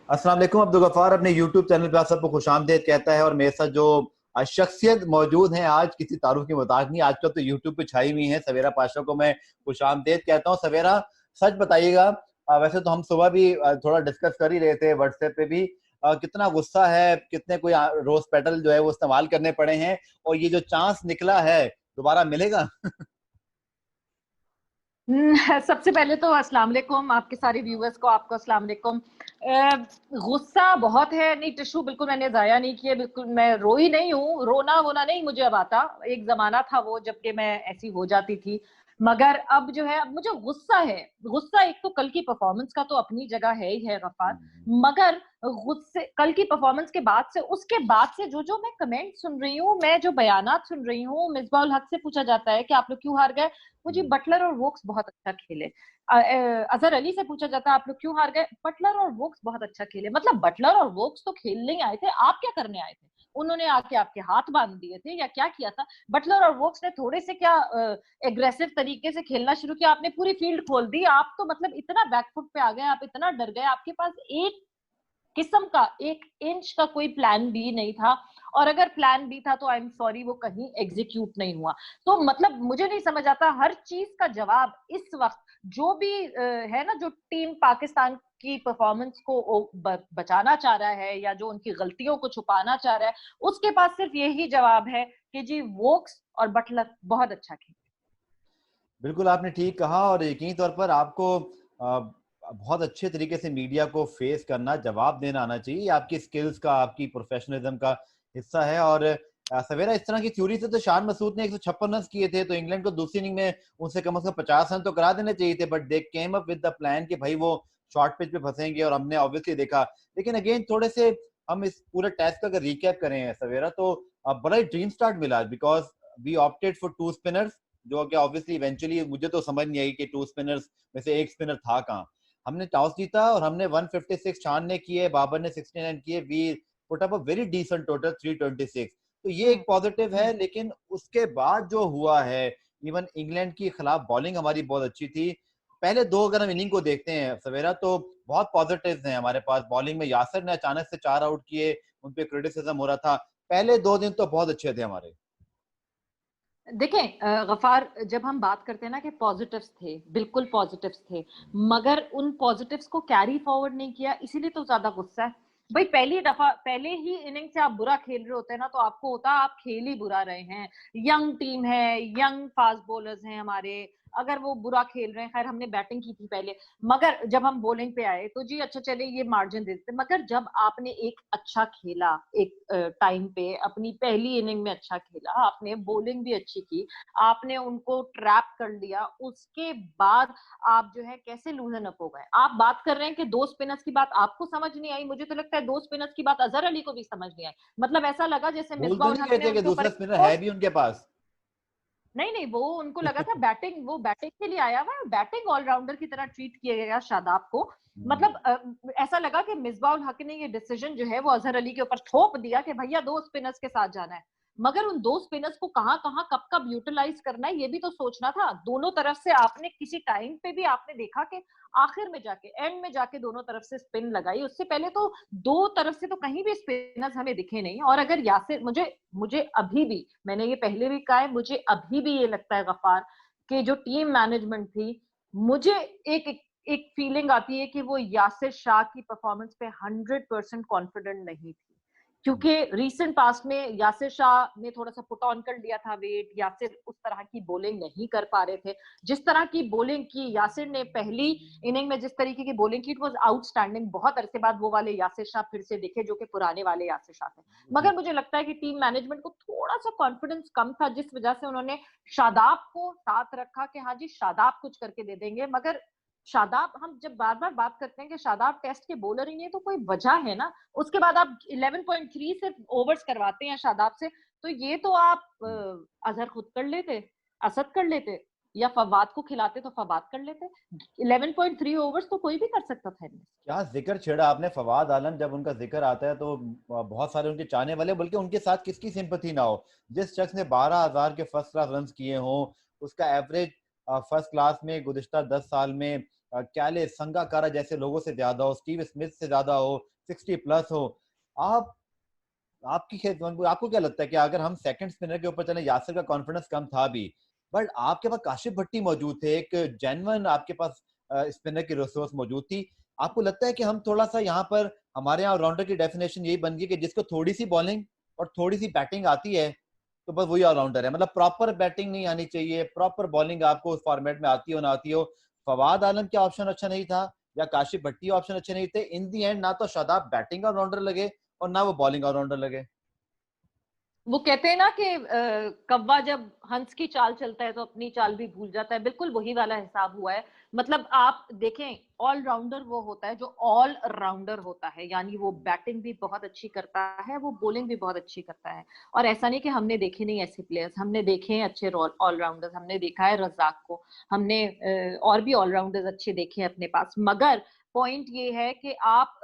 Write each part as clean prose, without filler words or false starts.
अस्सलाम वालेकुम। अब्दुल गफ्फार अपने YouTube चैनल पे आप सबको खुशामदीद कहता है और मेरे साथ जो शख्सियत मौजूद हैं आज किसी तारुफ की मुताबिक नहीं, आजकल तो YouTube पे छाई हुई हैं, सवेरा पाशा को मैं खुशामदीद कहता हूँ। सवेरा, सच बताइएगा, वैसे तो हम सुबह भी थोड़ा डिस्कस कर ही रहे थे व्हाट्सएप पे भी, कितना गुस्सा है, कितने कोई रोज पेटल जो है वो इस्तेमाल करने पड़े हैं और ये जो चांस निकला है दोबारा मिलेगा? सबसे पहले तो अस्सलाम वालेकुम आपके सारे व्यूअर्स को, आपको अस्सलाम वालेकुम। गुस्सा बहुत है, नहीं टिश्यू बिल्कुल मैंने जाया नहीं किए, बिल्कुल मैं रोई नहीं हूँ, रोना वोना नहीं मुझे अब आता। एक जमाना था वो जबकि मैं ऐसी हो जाती थी, मगर अब जो है अब मुझे गुस्सा है। गुस्सा एक तो कल की परफॉर्मेंस का तो अपनी जगह है ही है गफ्फार, मगर गुस्से कल की परफॉर्मेंस के बाद से, उसके बाद से जो जो मैं कमेंट सुन रही हूँ, मैं जो बयानात सुन रही हूँ, मिसबाह उल हक से पूछा जाता है कि आप लोग क्यों हार गए, मुझे बटलर और वोक्स बहुत अच्छा खेले। अजहर अली से पूछा जाता है आप लोग क्यों हार गए, बटलर और वोक्स बहुत अच्छा खेले। मतलब बटलर और वोक्स तो खेलने ही आए थे, आप क्या करने आए थे? उन्होंने आके आपके हाथ बांध दिए थे या क्या किया था? बटलर और वोक्स ने थोड़े से क्या एग्रेसिव तरीके से खेलना शुरू किया, आपने पूरी फील्ड खोल दी। आप तो मतलब इतना बैकफुट पे आ गए, आप इतना डर गए, आपके पास एक किस्म का एक इंच का कोई प्लान बी नहीं था। और अगर प्लान बी था तो आई एम सॉरी वो कहीं एग्जीक्यूट नहीं हुआ। तो मतलब मुझे नहीं समझ आता, हर चीज का जवाब इस वक्त जो भी है ना, जो टीम पाकिस्तान की परफॉर्मेंस को बचाना चाह रहा है या जो उनकी गलतियों को छुपाना चाह रहा है, उसके पास सिर्फ यही जवाब है कि जी वोक्स और बटलर बहुत अच्छा खेले। बिल्कुल आपने ठीक कहा और यकीनी तौर पर आपको बहुत अच्छे तरीके से मीडिया को फेस करना, जवाब देना आना चाहिए। ये आपकी स्किल्स का, आपकी प्रोफेशनलिज्म का हिस्सा है। और सवेरा, इस तरह की थ्योरी से तो शान मसूद ने 156 रन किए थे, तो इंग्लैंड को दूसरी इनिंग में उनसे कम से कम 50 रन तो करा देने चाहिए थे, but they came up with the plan कि भाई वो शॉर्ट पिच पे फंसेंगे और हमने ऑब्वियसली देखा। लेकिन अगेन थोड़े से हम इस पूरे टेस्ट का अगर रिकैप करें सवेरा, तो बड़ा ही ड्रीम स्टार्ट मिला because we opted for two spinners, जो कि ऑब्वियसली इवेंचुअली मुझे तो समझ नहीं आई कि टू स्पिनर्स में से एक स्पिनर था कहाँ। हमने टॉस जीता और हमने 156 छानने किए, बाबर ने 69 किए, we put up a very decent total 326। तो ये एक पॉजिटिव है। लेकिन उसके बाद जो हुआ है, इवन इंग्लैंड के खिलाफ बॉलिंग हमारी बहुत अच्छी थी। पहले दो अगर हम इनिंग को देखते हैं सवेरा, तो बहुत पॉजिटिव्स हैं हमारे पास। बॉलिंग में यासिर ने अचानक से 4 आउट किए, उन पे क्रिटिसिज्म हो रहा था। पहले 2 दिन तो बहुत अच्छे थे हमारे। देखें गफार, जब हम बात करते हैं ना कि पॉजिटिव्स थे, बिल्कुल पॉजिटिव्स थे, मगर उन पॉजिटिव्स को कैरी फॉरवर्ड नहीं किया, इसीलिए तो ज्यादा गुस्सा है। भाई पहली दफा पहले ही इनिंग से आप बुरा खेल रहे होते हैं ना, तो आपको होता है आप खेल ही बुरा रहे हैं। यंग टीम है, यंग फास्ट बॉलर्स हैं हमारे, अगर वो बुरा खेल रहे हैं, खैर हमने बैटिंग की थी पहले, मगर जब हम बॉलिंग पे आए तो जी अच्छा चले ये मार्जिन दे देते। मगर जब आपने एक अच्छा खेला, एक टाइम पे अपनी पहली इनिंग में अच्छा खेला, आपने बॉलिंग भी अच्छी की, आपने उनको ट्रैप कर लिया, उसके बाद आप जो है कैसे लूजन अप हो गए। आप बात कर रहे हैं कि दो स्पिनर्स की बात आपको समझ नहीं आई, मुझे तो लगता है दो स्पिनर्स की बात अजहर अली को भी समझ नहीं आई। मतलब ऐसा लगा जैसे भूल मिसबाह तो उल नहीं हक गए ने थे कि उनके ऊपर दूसरा एक स्पिनर है ठोस, भी उनके पास? नहीं नहीं, वो उनको लगा था बैटिंग, वो बैटिंग के लिए आया हुआ है, बैटिंग ऑलराउंडर की तरह ट्रीट किया गया शादाब को। मतलब ऐसा लगा कि मिसबाह उल हक ने ये डिसीजन जो है वो अजहर अली के ऊपर थोप दिया कि भैया दो स्पिनर्स के साथ जाना है। मगर उन दो स्पिनर्स को कहाँ कहाँ कब कब यूटिलाइज करना है ये भी तो सोचना था। दोनों तरफ से आपने किसी टाइम पे भी आपने देखा कि आखिर में जाके, एंड में जाके दोनों तरफ से स्पिन लगाई, उससे पहले तो दो तरफ से तो कहीं भी स्पिनर्स हमें दिखे नहीं। और अगर यासिर, मुझे मुझे अभी भी, मैंने ये पहले भी कहा है, मुझे अभी भी ये लगता है गफ्फार कि जो टीम मैनेजमेंट थी, मुझे एक एक, एक फीलिंग आती है कि वो यासिर शाह की परफॉर्मेंस पे 100% कॉन्फिडेंट नहीं थी। क्योंकि रीसेंट पास्ट में यासिर शाह ने थोड़ा सा पुट ऑन कर लिया था वेट, यासिर उस तरह की बॉलिंग नहीं कर पा रहे थे जिस तरह की बॉलिंग की यासिर ने पहली इनिंग में, जिस तरीके की बॉलिंग की, इट वाज आउटस्टैंडिंग। बहुत अरसे बाद वो वाले यासिर शाह फिर से दिखे जो कि पुराने वाले यासिर शाह थे। मगर मुझे लगता है कि टीम मैनेजमेंट को थोड़ा सा कॉन्फिडेंस कम था, जिस वजह से उन्होंने शादाब को साथ रखा कि हाँ जी शादाब कुछ करके दे देंगे। मगर शादाब, हम जब बार बार बात करते हैं कि शादाब टेस्ट के बॉलर ही नहीं, तो कोई वजह है ना। उसके बाद आप 11.3 से ओवर्स करवाते हैं शादाब से, तो ये तो आप अजहर खुद कर लेते, असद कर लेते, या फवाद को खिलाते तो फवाद कर लेते। 11.3 ओवर्स तो कोई भी कर सकता था इनमें। क्या जिक्र छेड़ा आपने फवाद आलम। जब उनका जिक्र आता है तो बहुत सारे उनके चाहने वाले, बल्कि उनके साथ किसकी सिंपथी ना हो। जिस शख्स ने 12,000 के फर्स्ट क्लास रन किए हों, उसका एवरेज फर्स्ट क्लास में गुज़िश्ता 10 साल में कैले संगाकारा जैसे लोगों से ज्यादा हो, स्टीव स्मिथ से ज्यादा हो, 60 प्लस हो, आप आपको क्या लगता है कि अगर हम सेकंड स्पिनर के ऊपर चले, यासिर का कॉन्फिडेंस कम था भी, बट आपके पास काशिफ भट्टी मौजूद थे, एक जेन्युइन आपके पास स्पिनर की रिसोर्स मौजूद थी, आपको लगता है कि हम थोड़ा सा यहाँ पर, हमारे यहाँ ऑलराउंडर की डेफिनेशन यही बन गई कि जिसको थोड़ी सी बॉलिंग और थोड़ी सी बैटिंग आती है तो बस वही ऑलराउंडर है, मतलब प्रॉपर बैटिंग नहीं आनी चाहिए, प्रॉपर बॉलिंग आपको उस फॉर्मेट में आती हो ना आती हो। फवाद आलम क्या ऑप्शन अच्छा नहीं था या काशिफ भट्टी ऑप्शन अच्छे नहीं थे, इन दी एंड ना तो शादाब बैटिंग ऑलराउंडर लगे और ना वो बॉलिंग ऑलराउंडर लगे। वो कहते हैं ना कि कौवा जब हंस की चाल चलता है तो अपनी चाल भी भूल जाता है, बिल्कुल वही वाला हिसाब हुआ है। मतलब आप देखें, ऑलराउंडर वो होता है जो ऑल राउंडर होता है, यानी वो बैटिंग भी बहुत अच्छी करता है, वो बॉलिंग भी बहुत अच्छी करता है। और ऐसा नहीं कि हमने देखे नहीं ऐसे प्लेयर्स, हमने देखे हैं अच्छे ऑलराउंडर्स, हमने देखा है रज़ाक को, हमने और भी ऑलराउंडर्स अच्छे देखे हैं अपने पास। मगर पॉइंट ये है कि आप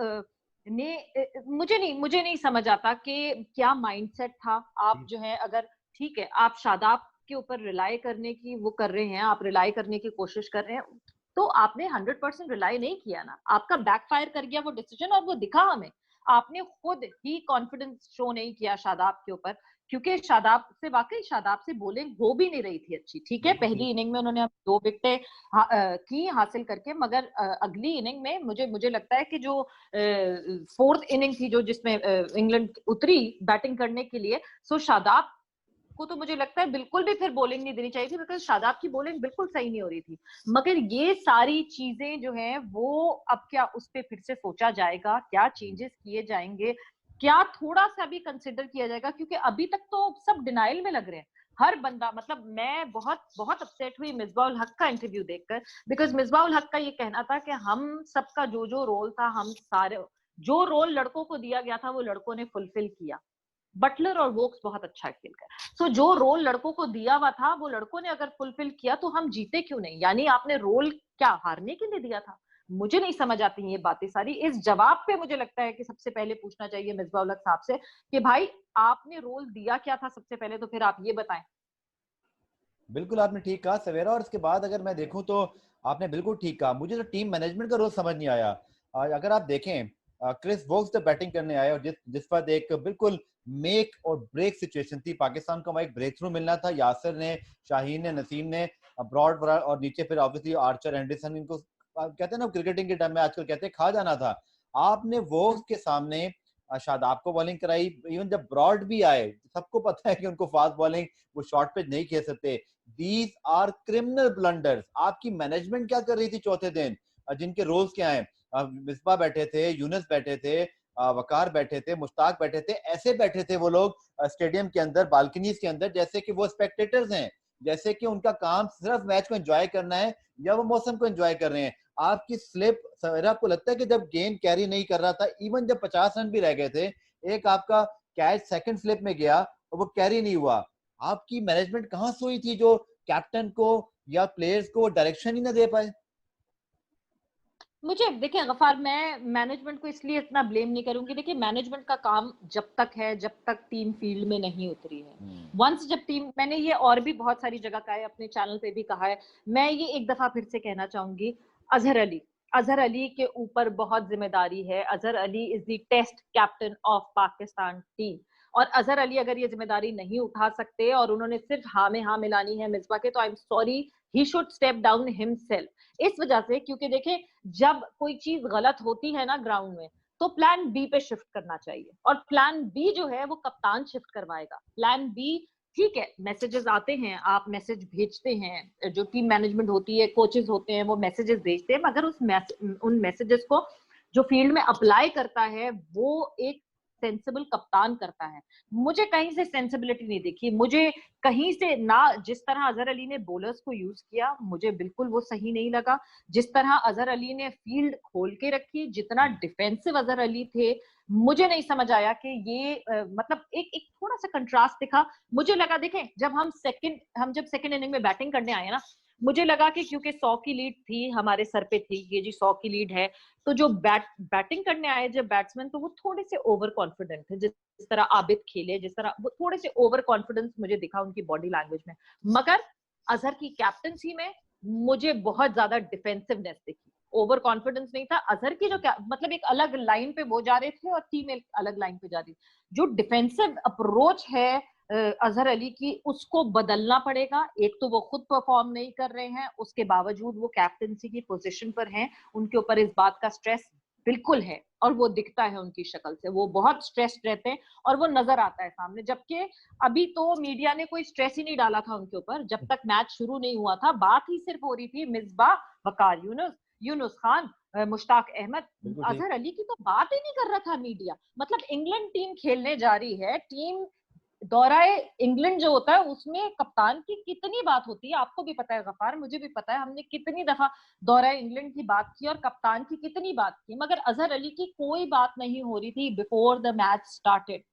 मुझे नहीं समझ आता कि क्या माइंडसेट था। आप जो है, अगर ठीक है आप शादाब के ऊपर रिलाई करने की वो कर रहे हैं, आप रिलाई करने की कोशिश कर रहे हैं, तो आपने 100% रिलाई नहीं किया ना, आपका बैकफायर कर गया वो डिसीजन, और वो दिखा हमें। आपने खुद ही कॉन्फिडेंस शो नहीं किया शादाब के ऊपर, क्योंकि शादाब से, वाकई शादाब से बॉलिंग हो भी नहीं रही थी अच्छी। ठीक है, बिल्कुल पहली ठीक। इनिंग में उन्होंने 2 विकेटें की हासिल करके, मगर अगली इनिंग में मुझे लगता है कि जो फोर्थ इनिंग थी, जो जिसमें इंग्लैंड उतरी बैटिंग करने के लिए, सो शादाब को तो मुझे लगता है बिल्कुल भी फिर बॉलिंग नहीं देनी चाहिए थी, बिकॉज शादाब की बॉलिंग बिल्कुल सही नहीं हो रही थी। मगर ये सारी चीजें जो हैं वो अब क्या उस पर फिर से सोचा जाएगा, क्या चेंजेस किए जाएंगे, क्या थोड़ा सा भी कंसिडर किया जाएगा, क्योंकि अभी तक तो सब डिनाइल में लग रहे हैं हर बंदा। मतलब मैं बहुत बहुत अपसेट हुई मिसबाह उल हक का इंटरव्यू देखकर, बिकॉज मिसबाह उल हक का ये कहना था कि हम सबका जो जो रोल था, हम सारे जो रोल लड़कों को दिया गया था वो लड़कों ने फुलफिल किया। बटलर और वोक्स बहुत अच्छा खेल गए, सो जो रोल लड़कों को दिया हुआ था वो लड़कों ने अगर फुलफिल किया तो हम जीते क्यों नहीं? यानी आपने रोल क्या हारने के लिए दिया था? मुझे नहीं समझ आती ये बातें सारी। इस जवाब पे मुझे लगता है कि सबसे पहले पूछना चाहिए मिसबाह उल हक साहब से कि भाई आपने रोल दिया क्या था सबसे पहले, तो फिर आप ये बताएं। बिल्कुल आपने ठीक कहा सवेरा, और इसके बाद अगर मैं देखूं तो आपने बिल्कुल ठीक कहा, मुझे तो टीम मैनेजमेंट का रोल समझ नहीं आया। अगर आप देखें, क्रिस वोक्स जब बैटिंग करने आए और जिस पर एक बिल्कुल मेक और ब्रेक सिचुएशन थी, पाकिस्तान को वहां एक ब्रेक थ्रू मिलना था, यासिर ने, शाहीन ने, नसीम ने, ब्रॉड और नीचे फिर ऑब्वियसली आर्चर, एंडरसन, इनको कहते हैं ना क्रिकेटिंग के टाइम में आजकल कहते हैं खा जाना था। आपने वोक्स के सामने शादाब को बॉलिंग कराई, इवन जब ब्रॉड भी आए, सबको पता है कि उनको फास्ट बॉलिंग वो शॉर्ट पे नहीं खेल सकते। These are criminal blunders. आपकी मैनेजमेंट क्या कर रही थी चौथे दिन? जिनके रोल्स क्या हैं, मिसबा बैठे थे, यूनुस बैठे थे, वकार बैठे थे, मुश्ताक बैठे थे, ऐसे बैठे थे वो लोग स्टेडियम के अंदर, बालकनीज के अंदर, जैसे कि वो स्पेक्टेटर्स हैं, जैसे कि उनका काम सिर्फ मैच को एंजॉय करना है या वो मौसम को एंजॉय कर रहे हैं। आपकी स्लिप, आपको लगता है कि जब गेम कैरी नहीं कर रहा था, इवन जब 50 रन भी रह गए थे, एक आपका कैच सेकंड स्लिप में गया और वो कैरी नहीं हुआ, आपकी मैनेजमेंट कहां सोई थी जो कैप्टन को या प्लेयर्स को डायरेक्शन ही ना दे पाए? मुझे देखिए गफार, मैं मैनेजमेंट को इसलिए इतना ब्लेम नहीं करूंगी। देखिए मैनेजमेंट का काम जब तक है, जब तक टीम फील्ड में नहीं उतरी है। वंस जब टीम, मैंने ये और भी बहुत सारी जगह कहा है, अपने चैनल पे भी कहा है, मैं ये एक दफा फिर से कहना चाहूंगी, अजहर अली, अजहर अली के ऊपर बहुत जिम्मेदारी है। Azhar Ali is the test captain of Pakistan team, और अजहर अली अगर ये जिम्मेदारी नहीं उठा सकते और उन्होंने सिर्फ हाँ में हाँ मिलानी है मिसबा के, तो I am sorry, he should step down himself. इस वजह से, क्योंकि देखें जब कोई चीज गलत होती है ना ग्राउंड में, तो प्लान बी पे शिफ्ट करना चाहिए, और प्लान बी जो है वो कप्तान शिफ्ट करवाएगा। प्लान बी, ठीक है मैसेजेस आते हैं, आप मैसेज भेजते हैं, जो टीम मैनेजमेंट होती है, कोचेस होते हैं, वो मैसेजेस भेजते हैं, मगर उन मैसेजेस को जो फील्ड में अप्लाई करता है वो एक सेंसिबल कप्तान करता है। मुझे कहीं से सेंसिबिलिटी नहीं दिखी, मुझे कहीं से ना, जिस तरह अजहर अली ने बॉलर्स को यूज किया मुझे बिल्कुल वो सही नहीं लगा। जिस तरह अजहर अली ने फील्ड खोल के रखी, जितना डिफेंसिव अजहर अली थे, मुझे नहीं समझ आया कि ये मतलब एक एक थोड़ा सा कंट्रास्ट दिखा। मुझे लगा, देखें जब सेकंड इनिंग में बैटिंग करने आए ना, मुझे लगा कि क्योंकि 100 की लीड थी हमारे सर पे थी, ये जी 100 की लीड है, तो जो बैटिंग करने आए जब बैट्समैन, तो वो थोड़े से ओवर कॉन्फिडेंट थे। जिस तरह आबिद खेले, जिस तरह वो थोड़े से ओवर कॉन्फिडेंस मुझे दिखा उनकी बॉडी लैंग्वेज में। मगर अजहर की कैप्टनसी में मुझे बहुत ज्यादा डिफेंसिवनेस दिखी, ओवर कॉन्फिडेंस नहीं था। अजहर की जो मतलब एक अलग लाइन पे वो जा रहे थे और टीम एक अलग लाइन पे जा रही थी। जो डिफेंसिव अप्रोच है अजहर अली की, उसको बदलना पड़ेगा। एक तो वो खुद परफॉर्म नहीं कर रहे हैं, उसके बावजूद वो कैप्टनसी की पोजीशन पर हैं, उनके ऊपर इस बात का स्ट्रेस बिल्कुल है और वो दिखता है उनकी शक्ल से, वो बहुत स्ट्रेस्ड रहते हैं और वो नजर आता है सामने। जबकि अभी तो मीडिया ने कोई स्ट्रेस ही नहीं डाला था उनके ऊपर, जब तक मैच शुरू नहीं हुआ था बात ही सिर्फ हो रही थी मिसबाह, वकार यूनुस, यूनुस खान, मुश्ताक अहमद। बिल्कुल ठीक। अजहर अली की तो बात ही नहीं कर रहा था मीडिया। मतलब इंग्लैंड टीम खेलने जा रही है, टीम दौराए इंग्लैंड जो होता है उसमें कप्तान की कितनी बात होती है, आपको भी पता है गफार, मुझे भी पता है, हमने कितनी दफा दौराए इंग्लैंड की बात की और कप्तान की कितनी बात की, मगर अजहर अली की कोई बात नहीं हो रही थी बिफोर द मैच स्टार्टेड।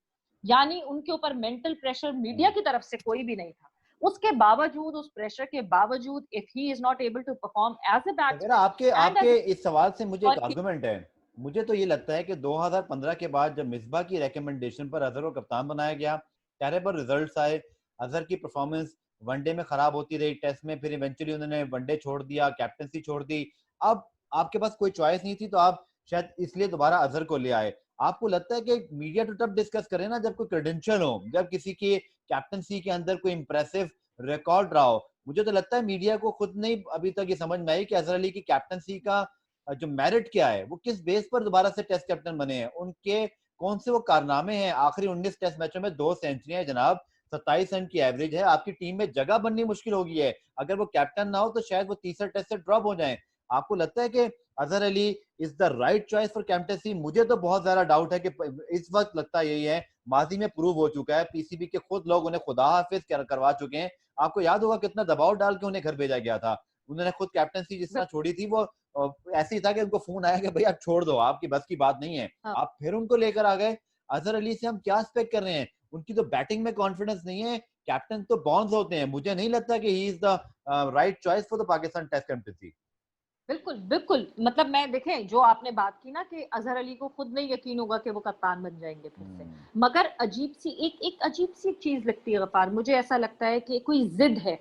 यानी उनके ऊपर मेंटल प्रेशर मीडिया की तरफ से कोई भी नहीं था। उसके बावजूद, उस प्रेशर के बावजूद, if he is not able to perform as a सवेरा, बैट्समैन आपके एंड एज आपके इस सवाल से मुझे एक और आर्गुमेंट है। मुझे तो ये लगता है कि 2015 के बाद जब मिसबा की रिकमेंडेशन पर अजहर को कप्तान बनाया गया, टेरेबल रिजल्ट्स आए, अजहर की परफॉर्मेंस वनडे में खराब होती रही, टेस्ट में फिर इवेंचुअली उन्होंने वनडे छोड़ दिया, कैप्टनसी छोड़ दी। अब आपके पास कोई चॉइस नहीं थी, तो आप शायद इसलिए दोबारा अजहर को ले आए। आपको लगता है कि मीडिया तो तब डिस्कस करे ना जब कोई क्रेडेंशियल हो, जब किसी की कैप्टनसी के अंदर कोई इंप्रेसिव रिकॉर्ड रहा हो। मुझे तो लगता है मीडिया को खुद नहीं अभी तक ये समझ में आई कि अजहर अली की कैप्टनसी का जो मेरिट क्या है, वो किस बेस पर दोबारा से टेस्ट कैप्टन बने हैं, उनके कौन से वो कारनामे हैं। आखिरी 19 टेस्ट मैचों में 2 सेंचुरियां जनाब, 27 रन की एवरेज है, आपकी टीम में जगह बननी मुश्किल हो गई है। अगर वो कैप्टन ना हो तो शायद वो तीसरा टेस्ट से ड्रॉप हो जाए। आपको लगता है कि Azhar Ali is the right choice for captaincy? मुझे तो बहुत ज्यादा डाउट है कि इस वक्त लगता यही है, माजी में प्रूव हो चुका है, पीसीबी के खुद लोग उन्हें खुदा हाफिज करवा चुके हैं। आपको याद होगा कितना दबाव डाल के उन्हें घर भेजा गया था। उन्होंने खुद कैप्टनसी जिस तरह छोड़ी थी, वो ऐसे ही था कि उनको फोन आया कि भाई आप छोड़ दो, आपकी बस की बात नहीं है। हाँ। आप फिर उनको लेकर आ गए। अजहर अली से हम क्या एक्सपेक्ट कर रहे हैं? उनकी तो बैटिंग में कॉन्फिडेंस नहीं है। कैप्टन तो बॉन्स होते हैं। मुझे नहीं लगता कि he is the right choice for the Pakistan test captaincy. बिल्कुल बिल्कुल, मतलब मैं देखें जो आपने बात की ना कि अजहर अली को खुद नहीं यकीन होगा कि वो कप्तान बन जाएंगे फिर से, मगर अजीब सी एक अजीब सी चीज लगती है गफार, मुझे ऐसा लगता है कि कोई जिद है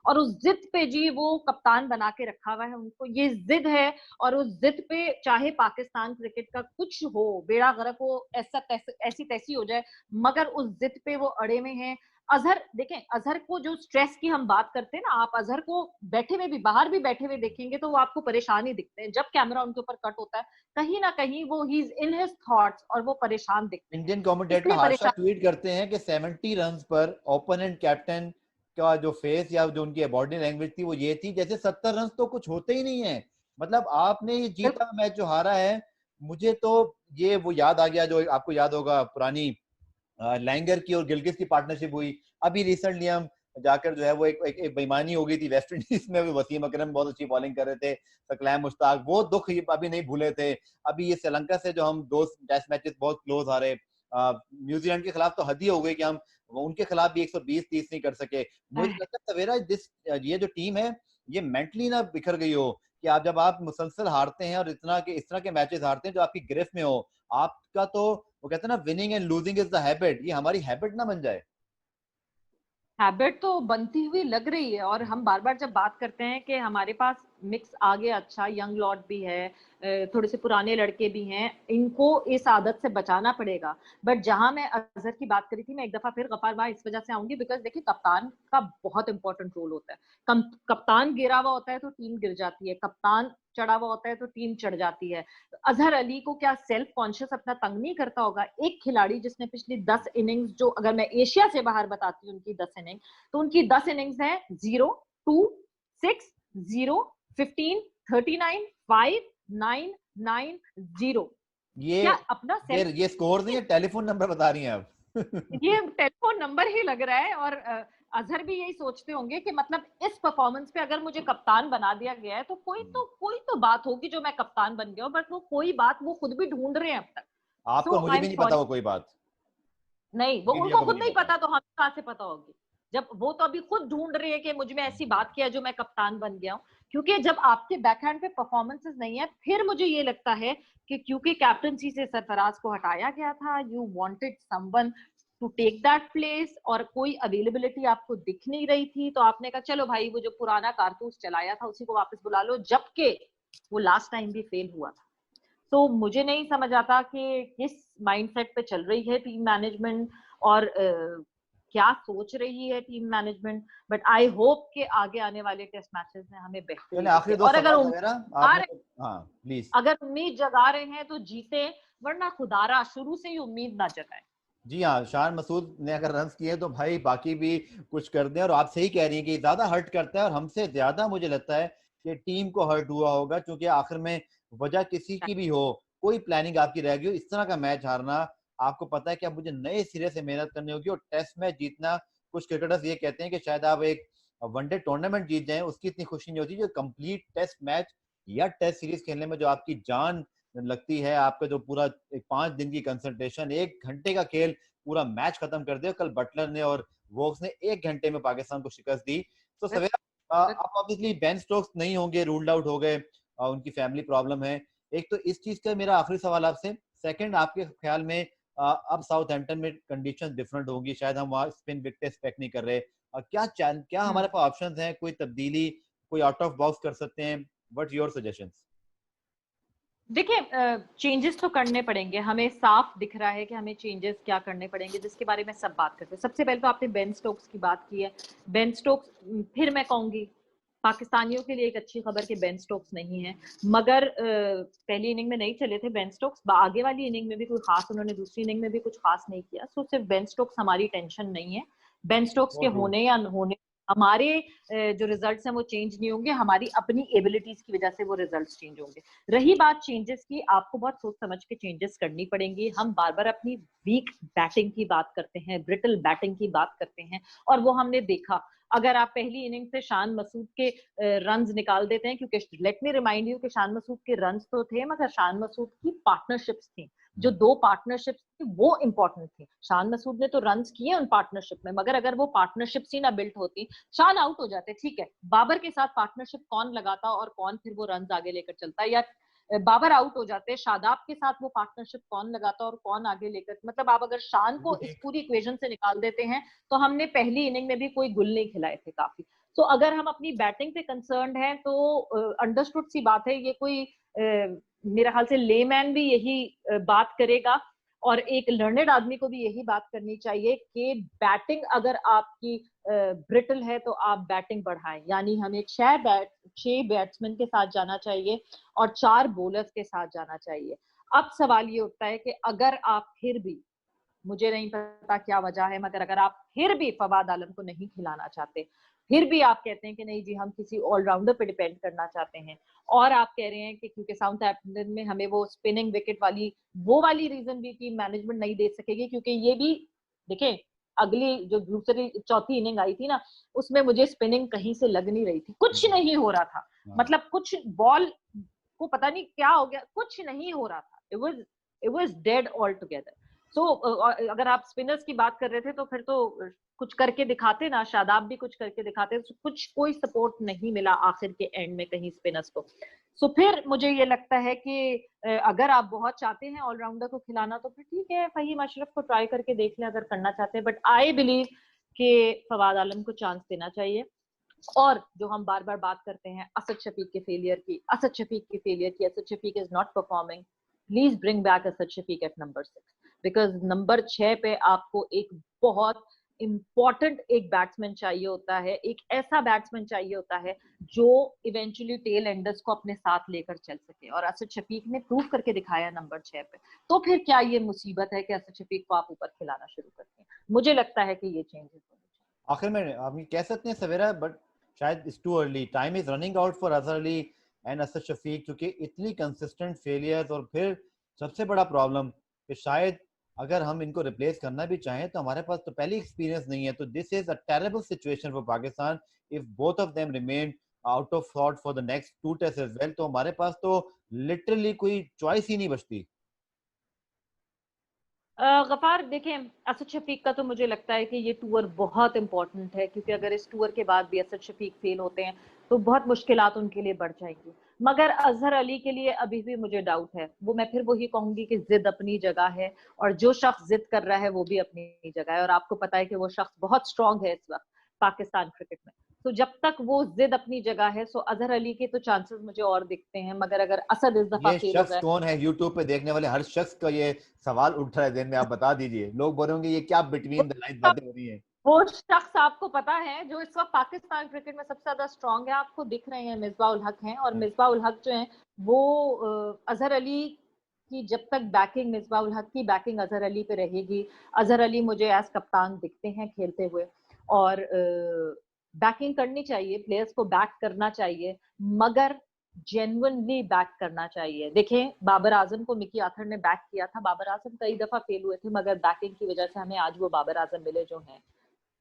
और उस जिद पे जी वो कप्तान बना के रखा हुआ है, उनको ये जिद है। और उस जिद पे चाहे पाकिस्तान क्रिकेट का कुछ हो, बेड़ा गर्क हो, ऐसी तैसी हो जाए, मगर उस जिद पे वो अड़े में हैं। अजहर देखें, अजहर को जो स्ट्रेस की हम बात करते हैं ना, आप अजहर को बैठे हुए भी, बाहर भी बैठे हुए देखेंगे तो वो आपको परेशान ही दिखते हैं। जब कैमरा उनके ऊपर कट होता है, कहीं ना कहीं वो he is in his thoughts और वो परेशान दिखते हैं। इंडियन कमेंटेटर इसलिए हादसा परेशान। ट्वीट करते हैं कि 70 रन पर ओपोनेंट कैप्टन का जो फेस या जो उनकी बॉडी लैंग्वेज थी वो ये थी जैसे 70 रन तो कुछ होते ही नहीं है। मतलब आपने ये जीता मैच जो हारा है। मुझे तो ये वो याद आ गया जो आपको याद होगा, पुरानी लैंगर की और गिलगिस की पार्टनरशिप हुई अभी रिसेंटली। हम जाकर जो है वो एक बेईमानी हो गई थी वेस्ट इंडीज में, वसीम अकरम बहुत अच्छी बॉलिंग कर रहे थे, सकलैम मुश्ताक, वो दुख अभी नहीं भूले थे। अभी ये श्रीलंका से जो हम 2 टेस्ट मैचेस बहुत क्लोज हारे, न्यूजीलैंड के खिलाफ तो हद ही हो गई कि हम उनके खिलाफ भी 120-30 नहीं कर सके। मुझे तो लगता है सवेरा ये जो टीम है ये मेंटली ना बिखर गई हो कि आप जब आप मुसलसल हारते हैं और इस तरह के मैचेस हारते हैं जो आपकी गिरफ्त में हो, आपका तो वो कहते हैं ना, winning and losing is the habit, ये हमारी हैबिट ना बन जाए। हैबिट तो बनती हुई लग रही है और हम बार बार जब बात करते हैं कि हमारे पास मिक्स आ गया, अच्छा यंग लॉट भी है, थोड़े से पुराने लड़के भी हैं, इनको इस आदत से बचाना पड़ेगा। बट जहां मैं अजहर की बात करी थी, मैं एक दफा फिर गफार भाई इस वजह से आऊंगी बिकॉज देखिए कप्तान का बहुत इंपॉर्टेंट रोल होता है। कप्तान गिरा हुआ होता है तो टीम गिर जाती है, कप्तान चढ़ा हुआ होता है तो टीम चढ़ जाती है। अजहर अली को क्या सेल्फ कॉन्शियस अपना तंग नहीं करता होगा? एक खिलाड़ी जिसने पिछली 10 इनिंग्स, जो अगर मैं एशिया से बाहर बताती हूँ उनकी 10 इनिंग, तो उनकी 10 इनिंग्स हैं 0, 2, 6, 0, 15, 39, 5, 9, 9, 0। ये क्या अपना ये स्कोर नहीं है, टेलीफोन नंबर बता रही हैं आप। ये टेलीफोन नंबर ही लग रहा है। और अजहर भी यही सोचते होंगे कि मतलब इस परफॉर्मेंस पे अगर मुझे कप्तान बना दिया गया है तो कोई तो बात होगी जो मैं कप्तान बन गया हूं, बट वो कोई बात वो खुद भी ढूंढ रहे हैं अब तक। आपको सो मुझे आई भी एम नहीं पता सॉरी। वो कोई बात, नहीं, वो मीडिया उनको को भी खुद नहीं नहीं पता। पता तो हमें कहां से पता होगी? जब वो तो अभी खुद ढूंढ रही है कि मुझ में ऐसी बात किया जो मैं कप्तान बन गया हूं। क्योंकि जब आपके बैकहैंड पे परफॉर्मेंसेस नहीं है, फिर मुझे ये लगता है कि क्योंकि कैप्टनसी से सरफराज को हटाया गया था, you wanted someone to take that place, और कोई अवेलेबिलिटी आपको दिख नहीं रही थी, तो आपने कहा चलो भाई वो जो पुराना कारतूस चलाया था उसी को वापस बुला लो। जबकि वो लास्ट टाइम भी फेल हुआ था। तो मुझे नहीं समझ आता कि किस माइंडसेट पे चल रही है टीम मैनेजमेंट और क्या सोच रही है team management, but I hope कि आगे आने वाले टेस्ट मैचेस में हमें बेहतरी चलिए दिखे। आखिरी दो और सवाल वगैरह आपने, हाँ प्लीज। अगर उम्मीद जगा रहे हैं तो जीते, वरना खुदारा शुरू से ही उम्मीद ना जगाए। जी हाँ, शान मसूद ने अगर रन किए तो भाई बाकी भी कुछ कर दें। और आप सही कह रही हैं कि ज्यादा हर्ट करता है, और हमसे ज्यादा मुझे लगता है कि टीम को हर्ट हुआ होगा, क्योंकि आखिर में वजह किसी की भी हो, कोई प्लानिंग आपकी रह गई हो, इस तरह का मैच हारना, आपको पता है कि अब मुझे नए सिरे से मेहनत करनी होगी और टेस्ट मैच जीतना। कुछ क्रिकेटर्स ये कहते हैं कि शायद आप एक वनडे टूर्नामेंट जीत जाएं, उसकी इतनी खुशी नहीं होती जो कंप्लीट टेस्ट मैच या टेस्ट सीरीज खेलने में जो आपकी जान लगती है, आपका जो पूरा 5 दिन की कंसंट्रेशन, 1 घंटे का खेल पूरा मैच खत्म कर दिया। कल बटलर ने और वोक्स ने 1 घंटे में पाकिस्तान को शिकस्त दी। तो सवेरा अब ऑब्वियसली बेन स्टोक्स नहीं होंगे, रूल्ड आउट हो गए, उनकी फैमिली प्रॉब्लम है। एक तो इस चीज का मेरा आखिरी सवाल आपसे। सेकंड, आपके ख्याल में अब साउथहैम्पटन में कंडीशन डिफरेंट होंगी, शायद हम वहाँ स्पिन विकेट एक्सपेक्ट नहीं कर रहे, क्या हमारे पास ऑप्शंस हैं, कोई तब्दीली, कोई आउट ऑफ बॉक्स कर सकते हैं? What's your suggestions? देखिए, चेंजेस तो करने पड़ेंगे, हमें साफ दिख रहा है कि हमें चेंजेस क्या करने पड़ेंगे, जिसके बारे में सब बात करते हैं। सबसे पहले तो आपने बेन स्टोक्स की बात की है। बेन स्टोक्स, फिर मैं कहूंगी पाकिस्तानियों के लिए एक अच्छी खबर कि बेन स्टोक्स नहीं है, मगर पहली इनिंग में नहीं चले थे बेन स्टोक्स, आगे वाली इनिंग में भी कोई खास, उन्होंने दूसरी इनिंग में भी कुछ खास नहीं किया। सो सिर्फ बेन स्टोक्स हमारी टेंशन नहीं है। बेन स्टोक्स के होने या न होने, हमारे जो रिजल्ट्स हैं वो चेंज नहीं होंगे, हमारी अपनी एबिलिटीज की वजह से वो रिजल्ट्स चेंज होंगे। रही बात चेंजेस की, आपको बहुत सोच समझ के चेंजेस करनी पड़ेंगी। हम बार बार अपनी वीक बैटिंग की बात करते हैं, ब्रिटल बैटिंग की बात करते हैं, और वो हमने देखा। अगर आप पहली इनिंग से शान मसूद के रन्स निकाल देते हैं, क्योंकि लेट मी रिमाइंड यू कि शान मसूद के रन्स तो थे, मगर शान मसूद की पार्टनरशिप्स थी, जो 2 पार्टनरशिप्स थी वो इंपॉर्टेंट थी। शान मसूद ने तो रन्स किए उन पार्टनरशिप में, मगर अगर वो पार्टनरशिप्स ही ना बिल्ट होती, शान आउट हो जाते। ठीक है, बाबर के साथ पार्टनरशिप कौन लगाता और कौन फिर वो रन्स आगे लेकर चलता, या बाबर आउट हो जाते, शादाब के साथ वो पार्टनरशिप कौन लगाता और कौन आगे लेकर, मतलब आप अगर शान को इस पूरी इक्वेशन से निकाल देते हैं तो हमने पहली इनिंग में भी कोई गुल नहीं खिलाए थे काफी। तो अगर हम अपनी बैटिंग पे कंसर्न्ड हैं तो अंडरस्टूड सी बात है, ये कोई मेरा ख्याल से लेमैन भी यही बात करेगा, और एक लर्नेड आदमी को भी यही बात करनी चाहिए कि बैटिंग अगर आपकी ब्रिटल है तो आप बैटिंग बढ़ाएं, यानी हमें 6 बैट्समैन के साथ जाना चाहिए और 4 बॉलर्स के साथ जाना चाहिए। अब सवाल ये उठता है कि अगर आप फिर भी, मुझे नहीं पता क्या वजह है, मगर अगर आप फिर भी फवाद आलम को नहीं खिलाना चाहते, फिर भी आप कहते हैं कि नहीं जी हम किसी ऑलराउंडर पे डिपेंड करना चाहते हैं, और आप कह रहे हैं कि क्योंकि साउथहैम्पटन में हमें वो स्पिनिंग विकेट वाली, वो वाली रीजन भी कि मैनेजमेंट नहीं दे सकेगी, क्योंकि ये भी देखें, अगली जो दूसरी चौथी इनिंग आई थी ना, उसमें मुझे स्पिनिंग कहीं से लग नहीं रही थी, कुछ नहीं हो रहा था, मतलब कुछ बॉल को पता नहीं क्या हो गया, कुछ नहीं हो रहा था, it was dead all together. So अगर आप स्पिनर्स की बात कर रहे थे तो फिर तो कुछ करके दिखाते ना, शादाब भी कुछ करके दिखाते, तो कुछ कोई सपोर्ट नहीं मिला आखिर के एंड में कहीं स्पिनर्स को। सो फिर मुझे ये लगता है कि अगर आप बहुत चाहते हैं ऑलराउंडर को खिलाना तो फिर ठीक है, फहीम अशरफ को ट्राई करके देख लें अगर करना चाहते हैं, बट आई बिलीव कि फवाद आलम को चांस देना चाहिए। और जो हम बार बार बात करते हैं असद शफीक के फेलियर की, Asad Shafiq is not performing, please bring back Asad Shafiq at number 6, because number 6 पे आपको एक बहुत इंपॉर्टेंट एक बैट्समैन चाहिए होता है, एक ऐसा बैट्समैन चाहिए होता है जो इवेंचुअली टेल एंडर्स को अपने साथ लेकर चल सके, और असद शफीक ने प्रूव करके दिखाया नंबर 6 पे। तो फिर क्या ये मुसीबत है कि असद शफीक को आप ऊपर खिलाना शुरू करते हैं? मुझे लगता है कि ये चेंजेस होने चाहिए। आखिर में आप ये कह सकते हैं सवेरा, बट शायद it's too early, time is running out for Azhar Ali and Asad Shafiq, क्योंकि इतनी कंसिस्टेंट फेलियर्स, और फिर सबसे बड़ा प्रॉब्लम कि शायद अगर हम इनको रिप्लेस करना भी चाहें तो हमारे पास तो पहली एक्सपीरियंस नहीं है। तो this is a terrible situation for Pakistan if both of them remain out of thought for the next 2 test as well. तो हमारे पास तो लिटरली कोई चॉइस ही नहीं बचती। गफार देखें, असद शफीक का तो मुझे लगता है कि ये टूर बहुत इंपॉर्टेंट है, क्योंकि अगर इस टूर के बाद भी असद शफीक फेल होते हैं तो बहुत मुश्किलात उनके लिए बढ़ जाएंगी। मगर अजहर अली के लिए अभी भी मुझे डाउट है। वो मैं फिर वही कहूंगी कि जिद अपनी जगह है, और जो शख्स जिद कर रहा है वो भी अपनी जगह है, और आपको पता है कि वो शख्स बहुत स्ट्रांग है इस वक्त पाकिस्तान क्रिकेट में। तो जब तक वो जिद अपनी जगह है, सो अजहर अली के तो चांसेस मुझे और दिखते हैं, मगर अगर असद इस दफा ये फेल हो शख्स गए। कौन है? यूट्यूब पे देखने वाले हर शख्स का ये सवाल उठ रहा है दिन में, आप बता दीजिए। लोग बोलेंगे ये क्या बिटवीन द लाइन बातें हो रही हैं। वो शख्स आपको पता है जो इस वक्त पाकिस्तान क्रिकेट में सबसे ज्यादा स्ट्रांग है, आपको दिख रहे हैं, मिसबाह उल हक हैं। और मिसबाह उल हक जो है वो अजहर अली की जब तक बैकिंग, मिसबाह उल हक की बैकिंग अजहर अली पे रहेगी। अजहर अली मुझे एज कप्तान दिखते हैं खेलते हुए, और बैकिंग करनी चाहिए, प्लेयर्स को बैक करना चाहिए, मगर जेन्युइनली बैक करना चाहिए। देखें, बाबर आजम को मिकी आथर ने बैक किया था, बाबर आजम कई दफा फेल हुए थे, मगर बैकिंग की वजह से हमें आज वो बाबर आजम मिले जो हैं।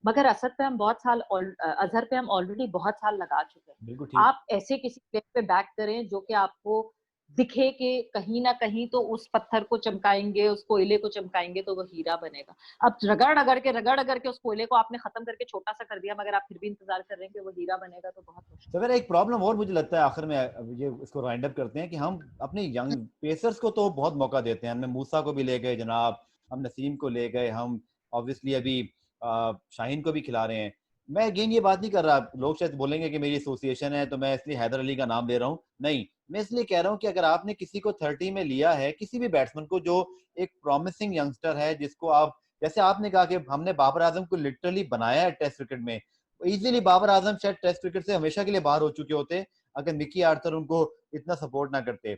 मगर असद पे हम बहुत साल, अजहर पे हम ऑलरेडी बहुत साल लगा चुके हैं। बिल्कुल ठीक। आप ऐसे किसी प्लेयर पे बैक करें जो कि आपको दिखे कि कहीं ना कहीं तो उस पत्थर को चमकाएंगे, उस कोयले को चमकाएंगे तो वो हीरा बनेगा। अब रगड़ अगड़ के उस कोयले को आपने खत्म करके छोटा सा कर दिया, मगर आप फिर भी इंतजार कर रहे हैं कि वो हीरा बनेगा, तो बहुत मुश्किल। तो मेरा एक प्रॉब्लम और मुझे लगता है आखिर में, ये इसको राइंड अप करते हैं कि हम अपने यंग पेसर्स को तो बहुत मौका देते हैं। हमने मूसा को भी ले गए जनाब, हम नसीम को ले गए, हम ऑब्वियसली अभी शाहीन को भी खिला रहे हैं। मैं अगेन ये बात नहीं कर रहा, लोग शायद बोलेंगे कि मेरी एसोसिएशन है तो मैं इसलिए हैदर अली का नाम ले रहा हूँ, नहीं। मैं इसलिए कह रहा हूँ कि अगर आपने किसी को 30 में लिया है, किसी भी बैट्समैन को जो एक प्रॉमिसिंग यंगस्टर है, जिसको आप, जैसे आपने कहा कि हमने बाबर आजम को लिटरली बनाया है टेस्ट क्रिकेट में, इजीली बाबर आजम शायद टेस्ट क्रिकेट से हमेशा के लिए बाहर हो चुके होते अगर मिकी आर्थर उनको इतना सपोर्ट ना करते।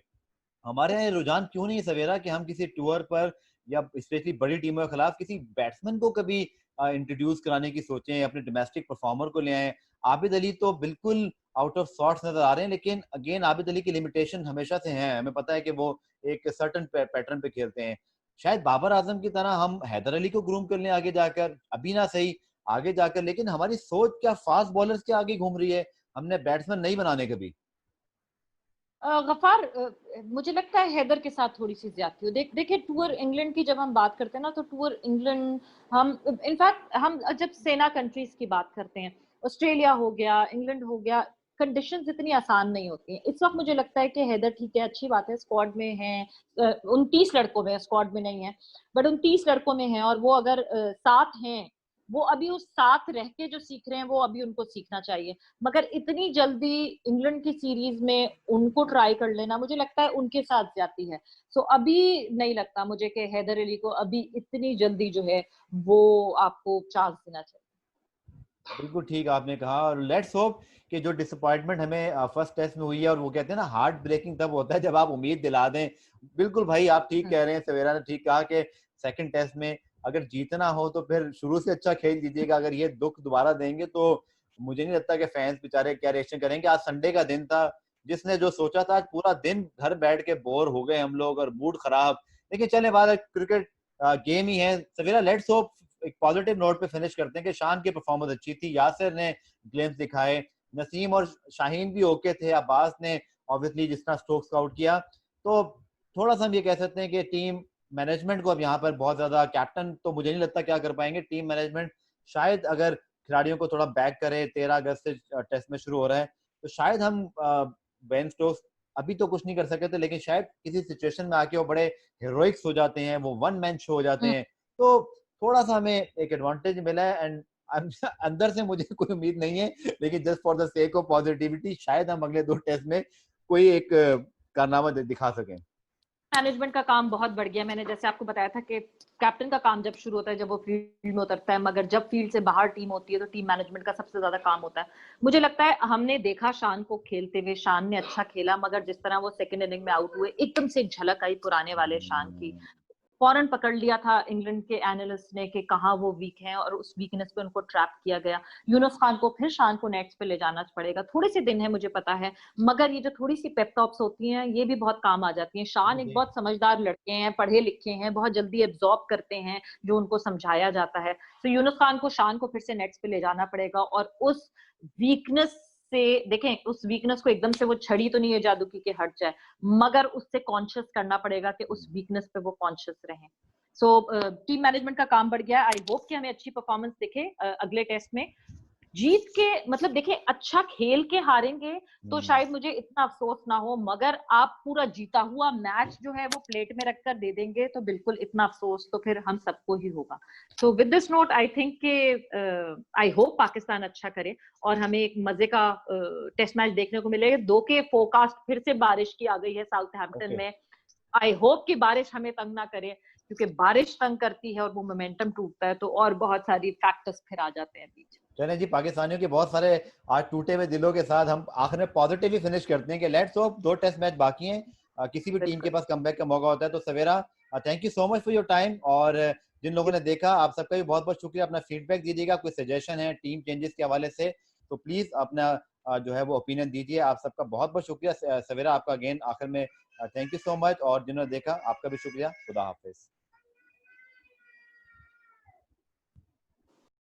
हमारे यहाँ ये रुझान क्यों नहीं सवेरा कि हम किसी टूर पर या स्पेशली बड़ी टीमों के खिलाफ किसी बैट्समैन को कभी इंट्रोड्यूस कराने की सोचें, अपने डोमेस्टिक परफॉर्मर को ले आए। आबिद अली तो बिल्कुल आउट ऑफ सॉर्ट्स नजर आ रहे हैं, लेकिन अगेन आबिद अली की लिमिटेशन हमेशा से है, हमें पता है कि वो एक सर्टन पैटर्न पे खेलते हैं। शायद बाबर आजम की तरह हम हैदर अली को ग्रूम कर लें आगे जाकर, अभी ना सही आगे जाकर, लेकिन हमारी सोच क्या फास्ट बॉलर्स के आगे घूम रही है, हमने बैट्समैन नहीं बनाने कभी। गफार, मुझे लगता है हैदर के साथ थोड़ी सी ज्यादती हो। देखिए, टूर इंग्लैंड की जब हम बात करते हैं ना, तो टूर इंग्लैंड, हम इनफैक्ट हम जब सेना कंट्रीज की बात करते हैं, ऑस्ट्रेलिया हो गया, इंग्लैंड हो गया, कंडीशंस इतनी आसान नहीं होती हैं। इस वक्त मुझे लगता है कि हैदर ठीक है, अच्छी बात है, स्क्वाड में है, 29 लड़कों में, स्क्वाड में नहीं है, बट 29 लड़कों में है, और वो अगर साथ हैं, वो अभी उस साथ रह के जो सीख रहे हैं वो अभी उनको सीखना चाहिए। मगर इतनी जल्दी इंग्लैंड की सीरीज में उनको ट्राई कर लेना, मुझे लगता है उनके साथ जाती है। सो अभी नहीं लगता मुझे कि हैदर अली को अभी इतनी जल्दी जो है वो आपको चांस देना चाहिए। बिल्कुल ठीक आपने कहा, और लेट्स होप कि जो डिसअपॉइंटमेंट हमें फर्स्ट टेस्ट में हुई है, और वो कहते हैं ना हार्ट ब्रेकिंग तब होता है जब आप उम्मीद दिला दें। बिल्कुल भाई, आप ठीक कह रहे हैं, सवेरा ने ठीक कहा कि सेकंड टेस्ट में अगर जीतना हो तो फिर शुरू से अच्छा खेल दीजिएगा। अगर ये दुख दोबारा देंगे तो मुझे नहीं लगता कि फैंस बेचारे क्या रिएक्शन करेंगे। आज संडे का दिन था, जिसने जो सोचा था, आज पूरा दिन घर बैठ के बोर हो गए हम लोग और मूड खराब। लेकिन चले बात, क्रिकेट गेम ही है सवेरा। लेट्स होप एक पॉजिटिव नोट पे फिनिश करते हैं कि शान की परफॉर्मेंस अच्छी थी, यासिर ने ग्लिम्स दिखाए, नसीम और शाहीन भी ओके थे, अब्बास ने ऑब्वियसली जिस तरह स्ट्रोक्स आउट किया, तो थोड़ा सा हम ये कह सकते हैं कि टीम मैनेजमेंट को अब यहाँ पर बहुत ज्यादा, कैप्टन तो मुझे नहीं लगता क्या कर पाएंगे, टीम मैनेजमेंट शायद अगर खिलाड़ियों को थोड़ा बैक करे, 13 अगस्त से टेस्ट में शुरू हो रहा है, तो शायद हम बेन स्टोक्स अभी तो कुछ नहीं कर सके थे, लेकिन शायद किसी सिचुएशन में आके वो बड़े हीरोइक्स हो जाते हैं, वो वन मैन शो हो जाते हैं, तो थोड़ा सा हमें एक एडवांटेज मिला है। एंड अंदर से मुझे कोई उम्मीद नहीं है, लेकिन just for the sake of positivity शायद हम अगले 2 टेस्ट में कोई एक कारनामा दिखा सकें। मैनेजमेंट का काम बहुत बढ़ गया। मैंने जैसे आपको बताया था कि कैप्टन का काम जब शुरू होता है जब वो फील्ड में उतरता है, मगर जब फील्ड से बाहर टीम होती है तो टीम मैनेजमेंट का सबसे ज्यादा काम होता है। मुझे लगता है हमने देखा शान को खेलते हुए, शान ने अच्छा खेला, मगर जिस तरह वो सेकंड इनिंग में आउट हुए, एकदम से एक झलक आई पुराने वाले शान की। फौरन पकड़ लिया था इंग्लैंड के एनालिस्ट ने कि कहाँ वो वीक हैं, और उस वीकनेस पे उनको ट्रैप किया गया। यूनुस खान को फिर शान को नेट्स पे ले जाना पड़ेगा। थोड़े से दिन है, मुझे पता है, मगर ये जो थोड़ी सी पेप टॉप्स होती हैं ये भी बहुत काम आ जाती हैं। शान एक बहुत समझदार लड़के हैं, पढ़े लिखे हैं, बहुत जल्दी एब्जॉर्ब करते हैं जो उनको समझाया जाता है। तो यूनुस खान को, शान को फिर से नेट्स पे ले जाना पड़ेगा, और उस वीकनेस से, देखें, उस वीकनेस को एकदम से वो छड़ी तो नहीं है जादू की हट जाए, मगर उससे कॉन्शियस करना पड़ेगा कि उस वीकनेस पे वो कॉन्शियस रहें। सो टीम मैनेजमेंट का काम बढ़ गया। आई होप कि हमें अच्छी परफॉर्मेंस दिखे अगले टेस्ट में। जीत के मतलब देखिए अच्छा खेल के हारेंगे तो शायद मुझे इतना अफसोस ना हो, मगर आप पूरा जीता हुआ मैच जो है वो प्लेट में रखकर दे देंगे तो बिल्कुल इतना अफसोस तो फिर हम सबको ही होगा। So with this note I think के आई होप पाकिस्तान अच्छा करे और हमें एक मजे का टेस्ट मैच देखने को मिलेगा। 2 के फोरकास्ट फिर से बारिश की आ गई है साउथहैम्पटन में। आई होप कि बारिश हमें तंग ना करे, क्योंकि बारिश तंग करती है और वो मोमेंटम टूटता है तो और बहुत सारी फैक्टर्स फिर आ जाते हैं बीच। चलें जी, पाकिस्तानियों के बहुत सारे आज टूटे हुए दिलों के साथ हम आखिर में पॉजिटिव ही फिनिश करते हैं कि लेट्स होप 2 टेस्ट मैच बाकी हैं, किसी भी टीम के पास कमबैक का मौका होता है। तो Savera thank you so much for your time, और जिन लोगों ने देखा आप सबका भी बहुत बहुत शुक्रिया। अपना फीडबैक दीजिएगा, कोई सजेशन है टीम चेंजेस के हवाले से तो प्लीज अपना जो है वो ओपिनियन दीजिए। आप सबका बहुत बहुत शुक्रिया। सवेरा आपका अगेन आखिर में थैंक यू सो मच, और जिन्होंने देखा आपका भी शुक्रिया। खुदा हाफिज।